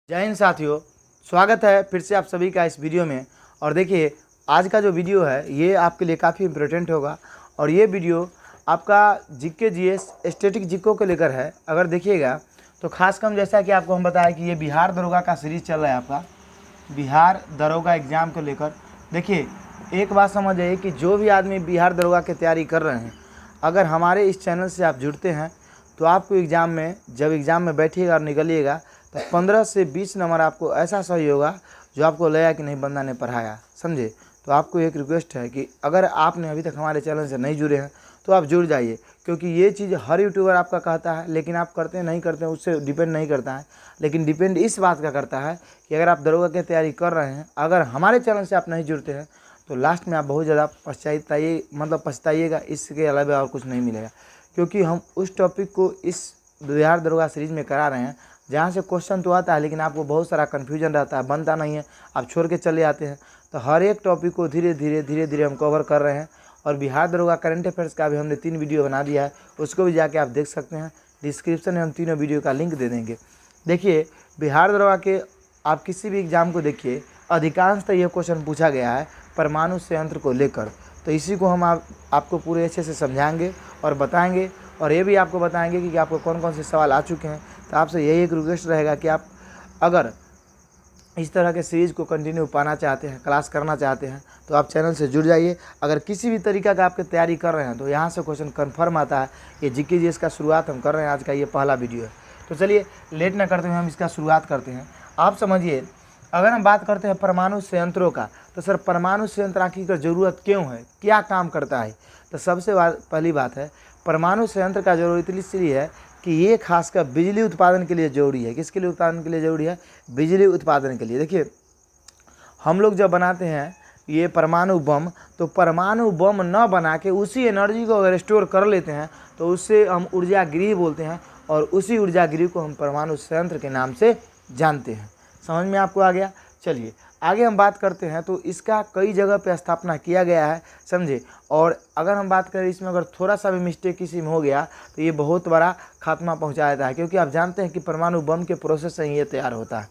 जय हिंद साथियों, स्वागत है फिर से आप सभी का इस वीडियो में। और देखिए, आज का जो वीडियो है ये आपके लिए काफ़ी इम्पोर्टेंट होगा और ये वीडियो आपका जीके जीएस स्टैटिक जीको को लेकर है। अगर देखिएगा तो खास कम जैसा कि आपको हम बताया कि ये बिहार दरोगा का सीरीज़ चल रहा है आपका बिहार दरोगा एग्ज़ाम को लेकर। देखिए, एक बात समझ आइए कि जो भी आदमी बिहार दरोगा की तैयारी कर रहे हैं, अगर हमारे इस चैनल से आप जुड़ते हैं तो आपको एग्ज़ाम में जब एग्ज़ाम में बैठिएगा और निकलिएगा तो 15 से 20 नंबर आपको ऐसा सही होगा जो आपको लगेगा कि नहीं बंदा ने पढ़ाया, समझे। तो आपको एक रिक्वेस्ट है कि अगर आपने अभी तक हमारे चैनल से नहीं जुड़े हैं तो आप जुड़ जाइए, क्योंकि ये चीज़ हर यूट्यूबर आपका कहता है, लेकिन आप करते हैं नहीं करते हैं उससे डिपेंड नहीं करता है। लेकिन डिपेंड इस बात का करता है कि अगर आप दरोगा की तैयारी कर रहे हैं, अगर हमारे चैनल से आप नहीं जुड़ते हैं तो लास्ट में आप बहुत ज़्यादा पछताइएगा। इसके अलावा और कुछ नहीं मिलेगा, क्योंकि हम उस टॉपिक को इस बिहार दरोगा सीरीज में करा रहे हैं जहाँ से क्वेश्चन तो आता है लेकिन आपको बहुत सारा कन्फ्यूजन रहता है, बनता नहीं है, आप छोड़ के चले आते हैं। तो हर एक टॉपिक को धीरे धीरे हम कवर कर रहे हैं। और बिहार दरोगा करंट अफेयर्स का भी हमने 3 वीडियो बना दिया है, उसको भी जाके आप देख सकते हैं। डिस्क्रिप्शन में हम तीनों वीडियो का लिंक दे देंगे। देखिए, बिहार दरोगा के आप किसी भी एग्ज़ाम को देखिए, अधिकांशतः ये क्वेश्चन पूछा गया है परमाणु संयंत्र को लेकर। तो इसी को हम आपको पूरे अच्छे से समझाएंगे और बताएंगे, और ये भी आपको बताएंगे कि आपको कौन कौन से सवाल आ चुके हैं। तो आपसे यही एक रिक्वेस्ट रहेगा कि आप अगर इस तरह के सीरीज़ को कंटिन्यू पाना चाहते हैं, क्लास करना चाहते हैं, तो आप चैनल से जुड़ जाइए। अगर किसी भी तरीका का आपकी तैयारी कर रहे हैं तो यहाँ से क्वेश्चन कन्फर्म आता है। ये जीके जीएस का शुरुआत हम कर रहे हैं, आज का ये पहला वीडियो है। तो चलिए लेट न करते हुए हम इसका शुरुआत करते हैं। आप समझिए, अगर हम बात करते हैं परमाणु संयंत्रों का, तो सर परमाणु संयंत्र आखिर ज़रूरत क्यों है, क्या काम करता है। तो सबसे पहली बात है, परमाणु संयंत्र का जरूरत इसलिए है कि ये खासकर बिजली उत्पादन के लिए ज़रूरी है। किसके लिए उत्पादन के लिए ज़रूरी है? बिजली उत्पादन के लिए। देखिए, हम लोग जब बनाते हैं ये परमाणु बम, तो परमाणु बम न बना के उसी एनर्जी को अगर स्टोर कर लेते हैं तो उससे हम ऊर्जा गृह बोलते हैं, और उसी ऊर्जा गृह को हम परमाणु संयंत्र के नाम से जानते हैं। समझ में आपको आ गया? चलिए आगे हम बात करते हैं। तो इसका कई जगह पे स्थापना किया गया है, समझे। और अगर हम बात करें इसमें अगर थोड़ा सा भी मिस्टेक किसी में हो गया तो ये बहुत बड़ा खात्मा पहुंचा देता है, क्योंकि आप जानते हैं कि परमाणु बम के प्रोसेस से ही ये तैयार होता है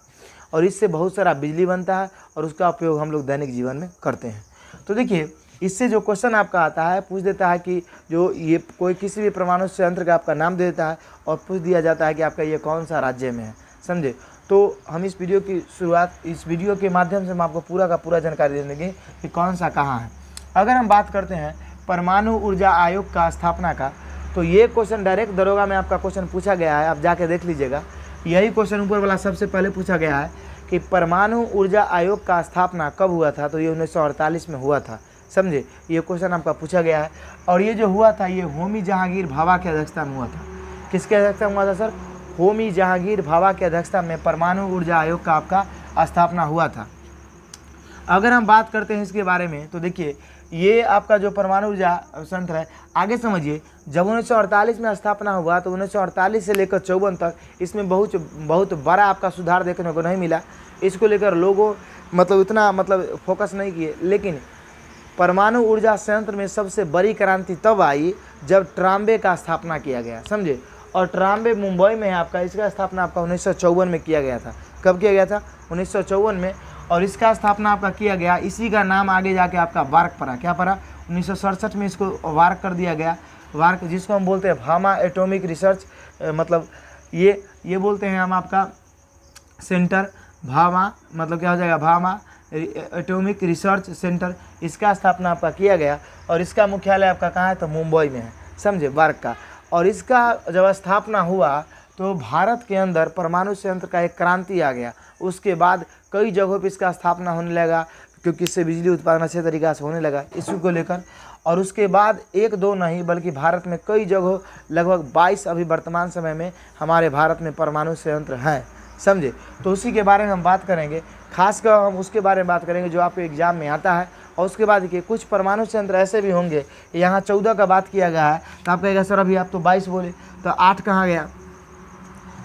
और इससे बहुत सारा बिजली बनता है और उसका उपयोग हम लोग दैनिक जीवन में करते हैं। तो देखिए, इससे जो क्वेश्चन आपका आता है, पूछ देता है कि जो ये कोई किसी भी परमाणु संयंत्र का आपका नाम दे देता है और पूछ दिया जाता है कि आपका ये कौन सा राज्य में है, समझे। तो हम इस वीडियो की शुरुआत, इस वीडियो के माध्यम से हम आपको पूरा का पूरा जानकारी दे देंगे कि कौन सा कहाँ है। अगर हम बात करते हैं परमाणु ऊर्जा आयोग का स्थापना का, तो ये क्वेश्चन डायरेक्ट दरोगा में आपका क्वेश्चन पूछा गया है, आप जाके देख लीजिएगा। यही क्वेश्चन ऊपर वाला सबसे पहले पूछा गया है कि परमाणु ऊर्जा आयोग का स्थापना कब हुआ था। तो ये 1948 में हुआ था, समझे। ये क्वेश्चन आपका पूछा गया है। और ये जो हुआ था ये होमी जहांगीर भाभा की अध्यक्षता में हुआ था। किसके अध्यक्षता में हुआ था सर? होमी जहांगीर भाभा की अध्यक्षता में परमाणु ऊर्जा आयोग का आपका स्थापना हुआ था। अगर हम बात करते हैं इसके बारे में, तो देखिए, ये आपका जो परमाणु ऊर्जा संयंत्र है, आगे समझिए, जब 1948 में स्थापना हुआ तो 1948 से लेकर 54 तक इसमें बहुत बड़ा आपका सुधार देखने को नहीं मिला। इसको लेकर लोगों इतना फोकस नहीं किए। लेकिन परमाणु ऊर्जा संयंत्र में सबसे बड़ी क्रांति तब आई जब ट्राम्बे का स्थापना किया गया, समझे। और ट्राम्बे मुंबई में है आपका, इसका स्थापना आपका 1954 में किया गया था। कब किया गया था? 1954 में। और इसका स्थापना आपका किया गया, इसी का नाम आगे जाके आपका वार्क पड़ा। क्या पड़ा? 1967 में इसको वार्क कर दिया गया। वार्क, जिसको हम बोलते हैं भामा एटॉमिक रिसर्च, ये बोलते हैं हम आपका सेंटर। भामा क्या हो जाएगा? भामा एटॉमिक रिसर्च सेंटर, इसका स्थापना आपका किया गया। और इसका मुख्यालय आपका कहाँ है? तो मुंबई में है, समझे, वार्क का। और इसका जब स्थापना हुआ तो भारत के अंदर परमाणु संयंत्र का एक क्रांति आ गया। उसके बाद कई जगहों पर इसका स्थापना होने लगा, क्योंकि इससे बिजली उत्पादन अच्छे तरीक़े से होने लगा, इसी को लेकर। और उसके बाद एक दो नहीं बल्कि भारत में कई जगहों, लगभग 22 अभी वर्तमान समय में हमारे भारत में परमाणु संयंत्र हैं, समझे। तो उसी के बारे में हम बात करेंगे, खासकर हम उसके बारे में बात करेंगे जो आपके एग्जाम में आता है। और उसके बाद देखिए, कुछ परमाणु संयंत्र ऐसे भी होंगे, यहाँ 14 का बात किया गया है, तो आप कहेगा सर अभी आप तो 22 बोले, तो 8 कहाँ गया?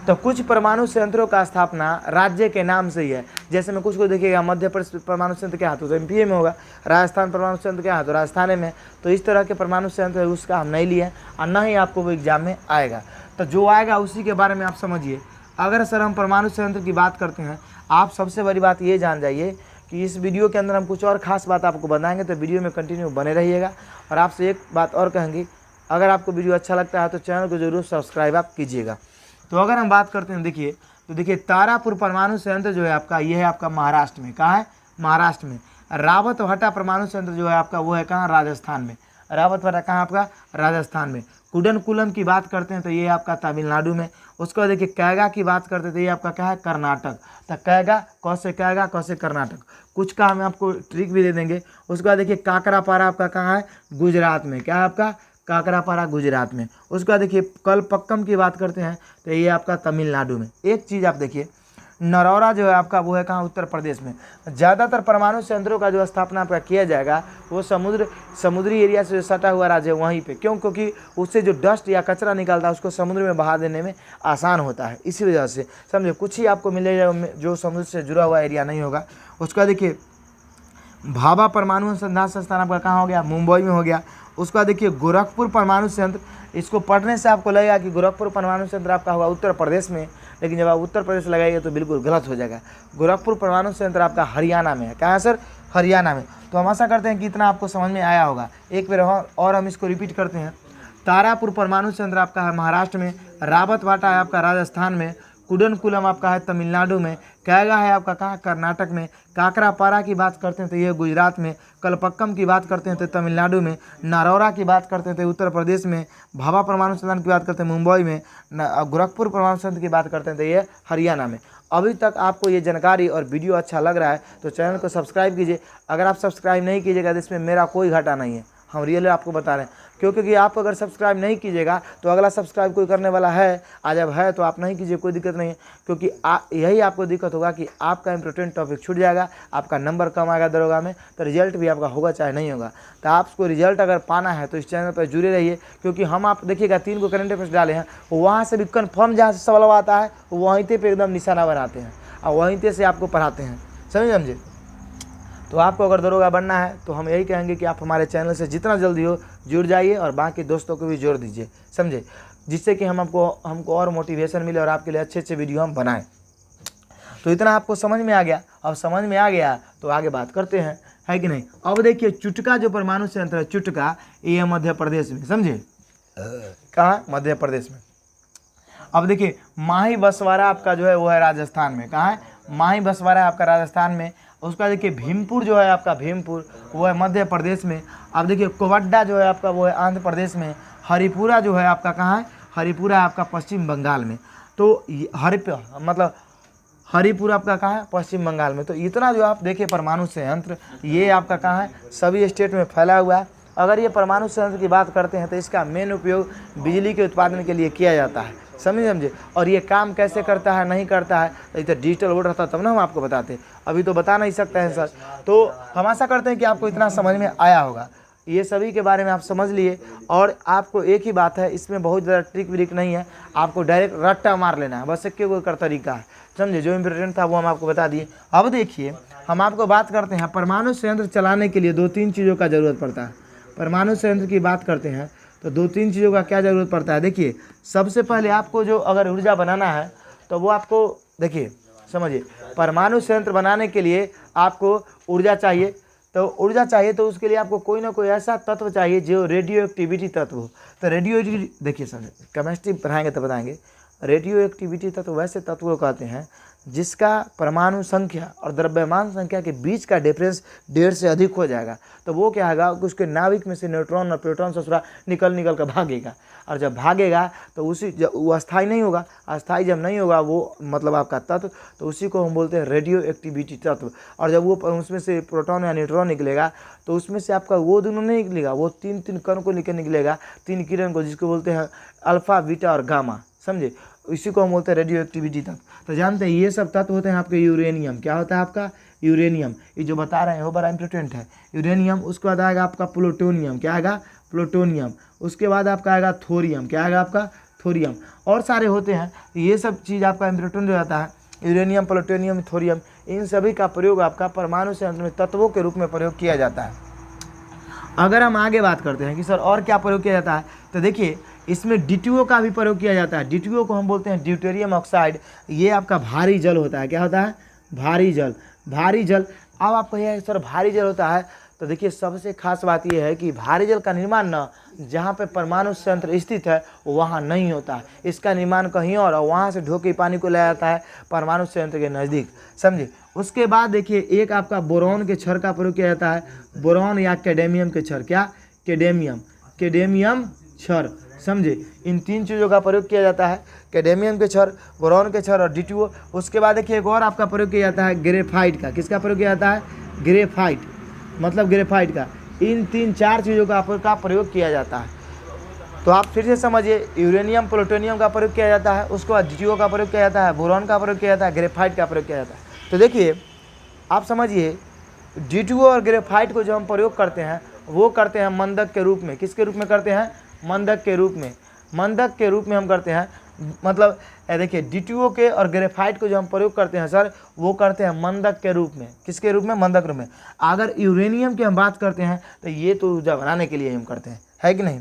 तो कुछ परमाणु संयंत्रों का स्थापना राज्य के नाम से ही है। जैसे में कुछ को देखिएगा, मध्य प्रदेश परमाणु संयंत्र क्या तो एमपी में होगा, राजस्थान परमाणु संयंत्र क्या तो राजस्थान में। तो इस तरह के परमाणु संयंत्र उसका हम नहीं लिए और न ही आपको वो एग्जाम में आएगा। तो जो आएगा उसी के बारे में आप समझिए। अगर सर हम परमाणु संयंत्र की बात करते हैं, आप सबसे बड़ी बात ये जान जाइए कि इस वीडियो के अंदर हम कुछ और ख़ास बात आपको बताएंगे, तो वीडियो में कंटिन्यू बने रहिएगा। और आपसे एक बात और कहेंगे, अगर आपको वीडियो अच्छा लगता है तो चैनल को जरूर सब्सक्राइब आप कीजिएगा। तो अगर हम बात करते हैं देखिए तारापुर परमाणु संयंत्र जो है आपका, ये है आपका महाराष्ट्र में। कहाँ है? महाराष्ट्र में। रावतभाटा परमाणु संयंत्र जो है आपका, वो है कहाँ? राजस्थान में। रावतभाटा कहाँ आपका? राजस्थान में। कुडनकुलम की बात करते हैं तो ये आपका तमिलनाडु में। उसके बाद देखिए कैगा की बात करते हैं तो ये आपका क्या है? कर्नाटक। तो कैगा कौसे कर्नाटक। कुछ का हम आपको ट्रिक भी दे देंगे। उसके बाद देखिए काकरापारा आपका कहाँ है? गुजरात में। क्या है आपका? काकरापारा गुजरात में। उसके बाद देखिए कलपक्कम की बात करते हैं तो ये आपका तमिलनाडु में। एक चीज़ आप देखिए, नरौरा जो है आपका, वो है कहाँ? उत्तर प्रदेश में। ज़्यादातर परमाणु संयंत्रों का जो स्थापना आपका किया जाएगा वो समुद्री एरिया से जो सटा हुआ राज्य है वहीं पे। क्यों? क्योंकि उससे जो डस्ट या कचरा निकलता है उसको समुद्र में बहा देने में आसान होता है, इसी वजह से। समझे? कुछ ही आपको मिलेगा जो समुद्र से जुड़ा हुआ एरिया नहीं होगा। उसका देखिए भाभा परमाणु अनुसंधान संस्थान आपका कहाँ हो गया? मुंबई में हो गया। उसका देखिए गोरखपुर परमाणु संयंत्र, इसको पढ़ने से आपको लगेगा कि गोरखपुर परमाणु संयंत्र आपका होगा उत्तर प्रदेश में, लेकिन जब आप उत्तर प्रदेश लगाइए तो बिल्कुल गलत हो जाएगा। गोरखपुर परमाणु संयंत्र आपका हरियाणा में है। कहाँ है सर? हरियाणा में। तो हम आशा करते हैं कि इतना आपको समझ में आया होगा। एक बार और हम इसको रिपीट करते हैं। तारापुर परमाणु संयंत्र आपका है महाराष्ट्र में। रावतभाटा है आपका राजस्थान में। कुडनकुलम आपका है तमिलनाडु में। कैगा है आपका कहाँ? कर्नाटक में। काकरापारा की बात करते हैं तो ये गुजरात में। कलपक्कम की बात करते हैं तो तमिलनाडु में। नरौरा की बात करते हैं तो उत्तर प्रदेश में। भाभा परमाणु संयंत्र की बात करते हैं मुंबई में। गोरखपुर परमाणु संयंत्र की बात करते हैं तो ये हरियाणा में। अभी तक आपको ये जानकारी और वीडियो अच्छा लग रहा है तो चैनल को सब्सक्राइब कीजिए। अगर आप सब्सक्राइब नहीं कीजिएगा तो इसमें मेरा कोई घाटा नहीं है, हम रियल आपको बता रहे हैं। क्योंकि आप अगर सब्सक्राइब नहीं कीजिएगा तो अगला सब्सक्राइब कोई करने वाला है, आज अब है तो आप नहीं कीजिए, कोई दिक्कत नहीं है। क्योंकि यही आपको दिक्कत होगा कि आपका इंपॉर्टेंट टॉपिक छूट जाएगा, आपका नंबर कम आएगा दरोगा में, तो रिजल्ट भी आपका होगा चाहे नहीं होगा। तो आपको रिजल्ट अगर पाना है तो इस चैनल पर जुड़े रहिए। क्योंकि हम आप देखिएगा 3 को करंट अफेयर्स डाले हैं, वहाँ से भी कन्फर्म जहाँ से सवाल आता है वहीं पे एकदम निशाना बनाते हैं और वहीं से आपको पढ़ाते हैं। समझे? तो आपको अगर दरोगा बनना है तो हम यही कहेंगे कि आप हमारे चैनल से जितना जल्दी हो जुड़ जाइए और बाकी दोस्तों को भी जोड़ दीजिए। समझे? जिससे कि हमको और मोटिवेशन मिले और आपके लिए अच्छे वीडियो हम बनाएं। तो इतना आपको समझ में आ गया। अब समझ में आ गया तो आगे बात करते हैं, है कि नहीं। अब देखिए चुटका जो परमाणु संयंत्र है, चुटका, ये मध्य प्रदेश में। समझे? कहाँ? मध्य प्रदेश में। अब देखिए माही बसवाड़ा आपका जो है वो है राजस्थान में। कहाँ है? माही बसवाड़ा आपका राजस्थान में। उसका देखिए भीमपुर जो है आपका, भीमपुर वो है मध्य प्रदेश में। अब देखिए कोवड्डा जो है आपका वो है आंध्र प्रदेश में। हरिपुरा जो है आपका कहाँ है? हरिपुरा आपका पश्चिम बंगाल में। तो हरिपुरा आपका कहाँ है? पश्चिम बंगाल में। तो इतना जो आप देखिए परमाणु संयंत्र, ये आपका कहाँ है? सभी स्टेट में फैला हुआ है। अगर ये परमाणु संयंत्र की बात करते हैं तो इसका मेन उपयोग बिजली के उत्पादन के लिए किया जाता है। समझे? और ये काम कैसे करता है, नहीं करता है, तो इधर डिजिटल बोर्ड रहता तब ना हम आपको बताते, अभी तो बता नहीं सकते हैं सर। तो हम आशा करते हैं कि आपको इतना समझ में आया होगा। ये सभी के बारे में आप समझ लिए। और आपको एक ही बात है, इसमें बहुत ज़्यादा ट्रिक व्रिक नहीं है, आपको डायरेक्ट रट्टा मार लेना है, बस एक कोई कर तरीका है। समझे? जो इम्पोर्टेंट था वो हम आपको बता दिए। अब देखिए हम आपको बात करते हैं, परमाणु संयंत्र चलाने के लिए 2-3 चीज़ों का ज़रूरत पड़ता है। परमाणु संयंत्र की बात करते हैं तो 2-3 चीज़ों का क्या ज़रूरत पड़ता है। देखिए सबसे पहले आपको जो अगर ऊर्जा बनाना है तो वो आपको देखिए समझिए, परमाणु संयंत्र बनाने के लिए आपको ऊर्जा चाहिए। तो उसके लिए आपको कोई ना कोई ऐसा तत्व चाहिए जो रेडियो एक्टिविटी तत्व हो। तो रेडियो देखिए समझे, केमिस्ट्री पढ़ाएंगे तो बताएंगे। रेडियो एक्टिविटी तत्व वैसे तत्व को कहते हैं जिसका परमाणु संख्या और द्रव्यमान संख्या के बीच का डिफरेंस 1.5 से अधिक हो जाएगा। तो वो क्या होगा, उसके नाभिक में से न्यूट्रॉन और प्रोटॉन ससुरा निकल कर भागेगा। और जब भागेगा तो वो अस्थायी नहीं होगा। अस्थायी जब नहीं होगा वो मतलब आपका तत्व, तो उसी को हम बोलते हैं रेडियो एक्टिविटी तत्व। और जब वो उसमें से प्रोटॉन या न्यूट्रॉन निकलेगा तो उसमें से आपका वो दोनों नहीं निकलेगा, वो 3 कण को निकलेगा, 3 किरण को, जिसको बोलते हैं अल्फा, बीटा और गामा। समझे? इसी को हम बोलते हैं रेडियो एक्टिविटी तत्व। तो जानते हैं ये सब तत्व होते हैं आपके यूरेनियम। क्या होता है आपका? यूरेनियम। ये जो बता रहे हैं वो बड़ा इंपॉर्टेंट है, यूरेनियम। उसके बाद आएगा आपका प्लूटोनियम। क्या आएगा? प्लूटोनियम। उसके बाद आपका आएगा थोरियम। क्या आएगा आपका? थोरियम। और सारे होते हैं। ये सब चीज़ आपका इंपॉर्टेंट हो जाता है, यूरेनियम, प्लूटोनियम, थोरियम। इन सभी का प्रयोग आपका परमाणु संयंत्र में तत्वों के रूप में प्रयोग किया जाता है। अगर हम आगे बात करते हैं कि सर और क्या प्रयोग किया जाता है, तो देखिए इसमें D2O का भी प्रयोग किया जाता है। D2O को हम बोलते हैं ड्यूटेरियम ऑक्साइड। ये आपका भारी जल होता है। क्या होता है? भारी जल। भारी जल। अब आप कहिए सर भारी जल होता है, तो देखिए सबसे खास बात यह है कि भारी जल का निर्माण न जहाँ पे परमाणु संयंत्र स्थित है वहाँ नहीं होता है। इसका निर्माण कहीं और वहाँ से ढो के पानी को लाया जाता है परमाणु संयंत्र के नज़दीक, समझे। उसके बाद देखिए एक आपका बोरॉन के क्षार का प्रयोग किया जाता है। बोरॉन या कैडमियम के क्षार। क्या? कैडमियम क्षार, समझे। इन 3 चीज़ों का प्रयोग किया जाता है, कैडमियम के क्षार, बोरॉन के क्षार और D2O। उसके बाद देखिए एक और आपका प्रयोग किया जाता है ग्रेफाइट का। किसका प्रयोग किया जाता है? ग्रेफाइट, मतलब ग्रेफाइट का। इन 3-4 चीज़ों का प्रयोग किया जाता है। तो आप फिर से समझिए, यूरेनियम प्लूटोनियम का प्रयोग किया जाता है, उसके बाद D2O का प्रयोग किया जाता है, बोरॉन का प्रयोग किया जाता है, ग्रेफाइट का प्रयोग किया जाता है। तो देखिए आप समझिए, D2O और ग्रेफाइट को जो हम प्रयोग करते हैं वो करते हैं मंदक के रूप में। किसके रूप में करते हैं? मंदक के रूप में। मंदक के रूप में हम करते हैं, मतलब देखिए D2O के और ग्रेफाइट को जो हम प्रयोग करते हैं सर, वो करते हैं मंदक के रूप में। किसके रूप में? मंदक रूप में। अगर यूरेनियम की हम बात करते हैं तो ये तो ऊर्जा बनाने के लिए हम करते हैं, है कि नहीं।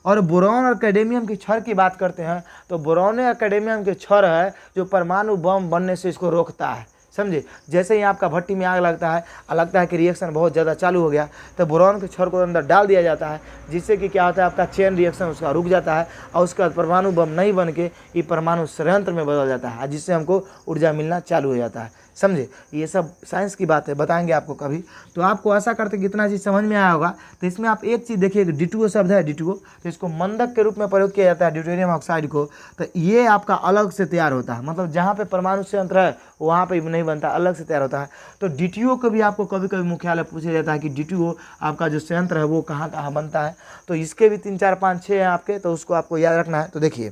और बोरॉन और कैडमियम की क्षार की बात करते हैं तो बोरॉन या कैडमियम के क्षार है जो परमाणु बम बनने से इसको रोकता है, समझे। जैसे ही आपका भट्टी में आग लगता है कि रिएक्शन बहुत ज़्यादा चालू हो गया, तो बोरॉन के क्षार को अंदर डाल दिया जाता है, जिससे कि क्या होता है, आपका चेन रिएक्शन उसका रुक जाता है और उसका परमाणु बम नहीं बन के ये परमाणु संयंत्र में बदल जाता है, जिससे हमको ऊर्जा मिलना चालू हो जाता है, समझे। ये सब साइंस की बात है, बताएंगे आपको कभी। तो आपको आशा करते कि इतना चीज़ समझ में आया होगा। तो इसमें आप एक चीज़ देखिए, D2O शब्द है, D2O, तो इसको मंदक के रूप में प्रयोग किया जाता है ड्यूटेरियम ऑक्साइड को। तो ये आपका अलग से तैयार होता है, मतलब जहाँ पे परमाणु संयंत्र है वहाँ पे नहीं बनता, अलग से तैयार होता है। तो D2O को भी आपको कभी कभी मुख्यालय पूछा जाता है कि D2O आपका जो संयंत्र है वो कहाँ कहाँ बनता है। तो इसके भी 3, 4, 5, 6 हैं आपके, तो उसको आपको याद रखना है। तो देखिए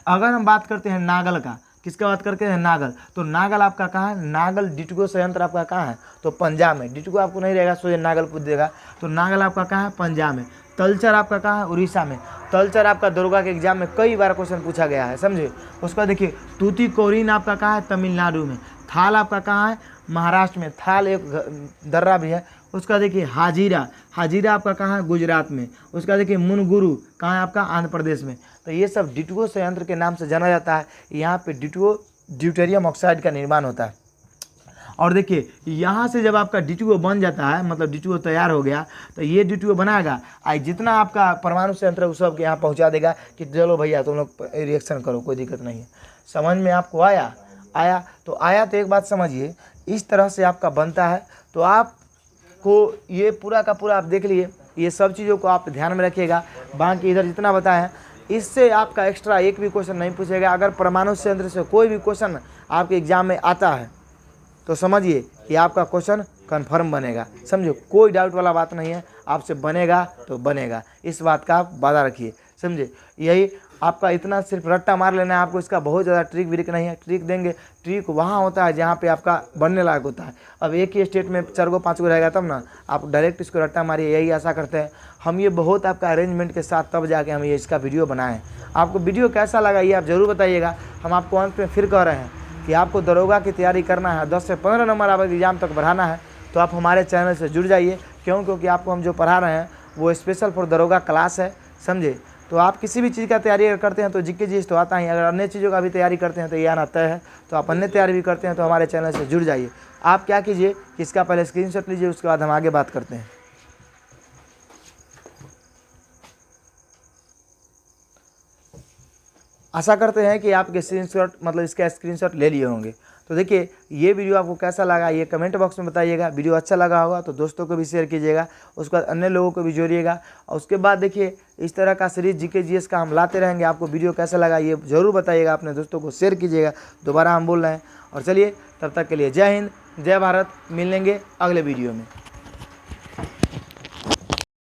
अगर हम बात करते हैं नागल का, किसका बात करते हैं? नागल। तो नागल आपका कहाँ है? नागल D2O संयंत्र आपका कहाँ है? तो पंजाब में। D2O आपको नहीं रहेगा, सोचे नागल पूछ देगा। तो नागल आपका कहाँ है? पंजाब में। तलचर आपका कहाँ है? उड़ीसा में। तलचर आपका दरोगा के एग्जाम में कई बार क्वेश्चन पूछा गया है, समझे। उसका देखिए तूतीकोरिन आपका कहाँ है? तमिलनाडु में। थाल आपका कहाँ है? महाराष्ट्र में। थाल एक दर्रा भी है। उसका देखिए हाजीरा, हाजीरा आपका कहाँ है? गुजरात में। उसका देखिए मुनगुरु कहाँ है? आपका आंध्र प्रदेश में। तो ये सब D2O संयंत्र के नाम से जाना जाता है। यहाँ पे D2O ड्यूटेरियम ऑक्साइड का निर्माण होता है। और देखिए यहाँ से जब आपका D2O बन जाता है, मतलब D2O तैयार हो गया, तो ये D2O बनाएगा, जितना आपका परमाणु संयंत्र है उस सब के यहाँ पहुँचा देगा कि चलो भैया तुम लोग रिएक्शन करो, कोई दिक्कत नहीं है। समझ में आपको आया? तो एक बात समझिए, इस तरह से आपका बनता है। तो आपको ये पूरा का पूरा आप देख लिए, ये सब चीज़ों को आप ध्यान में रखिएगा। बाकी इधर जितना बताया इससे आपका एक्स्ट्रा एक भी क्वेश्चन नहीं पूछेगा। अगर परमाणु संयंत्र से कोई भी क्वेश्चन आपके एग्जाम में आता है तो समझिए कि आपका क्वेश्चन कंफर्म बनेगा, समझो। कोई डाउट वाला बात नहीं है, आपसे बनेगा तो बनेगा, इस बात का आप वादा रखिए, समझे। यही आपका इतना सिर्फ रट्टा मार लेना है, आपको इसका बहुत ज़्यादा ट्रिक व्रिक नहीं है। ट्रिक देंगे, ट्रिक वहाँ होता है जहाँ पे आपका बनने लायक होता है। अब एक ही स्टेट में 4 गो 5 गो रहेगा तब ना, आप डायरेक्ट इसको रट्टा मारिए, यही आशा करते हैं हम। ये बहुत आपका अरेंजमेंट के साथ तब जाके हम ये इसका वीडियो बनाएं। आपको वीडियो कैसा लगा ये आप ज़रूर बताइएगा। हम आपको अंत में फिर कह रहे हैं कि आपको दरोगा की तैयारी करना है, 10 से 15 नंबर आप एग्जाम तक बढ़ाना है, तो आप हमारे चैनल से जुड़ जाइए। क्योंकि आपको हम जो पढ़ा रहे हैं वो स्पेशल फॉर दरोगा क्लास है, समझे। तो आप किसी भी चीज़ का तैयारी अगर करते हैं तो जीके जीएस तो आता ही, अगर अन्य चीज़ों का भी तैयारी करते हैं तो ये आना तय है। तो आप अन्य तैयारी भी करते हैं तो हमारे चैनल से जुड़ जाइए। आप क्या कीजिए कि इसका पहले स्क्रीनशॉट लीजिए, उसके बाद हम आगे बात करते हैं। आशा करते हैं कि आपके स्क्रीनशॉट, मतलब इसका स्क्रीनशॉट ले लिए होंगे। तो देखिए ये वीडियो आपको कैसा लगा ये कमेंट बॉक्स में बताइएगा। वीडियो अच्छा लगा होगा तो दोस्तों को भी शेयर कीजिएगा, उसके बाद अन्य लोगों को भी जोड़िएगा। और उसके बाद देखिए इस तरह का सीरीज जीके जीएस का हम लाते रहेंगे। आपको वीडियो कैसा लगा ये ज़रूर बताइएगा, अपने दोस्तों को शेयर कीजिएगा। दोबारा हम बोल रहे हैं। और चलिए तब तक के लिए जय हिंद, जय भारत। मिलेंगे अगले वीडियो में।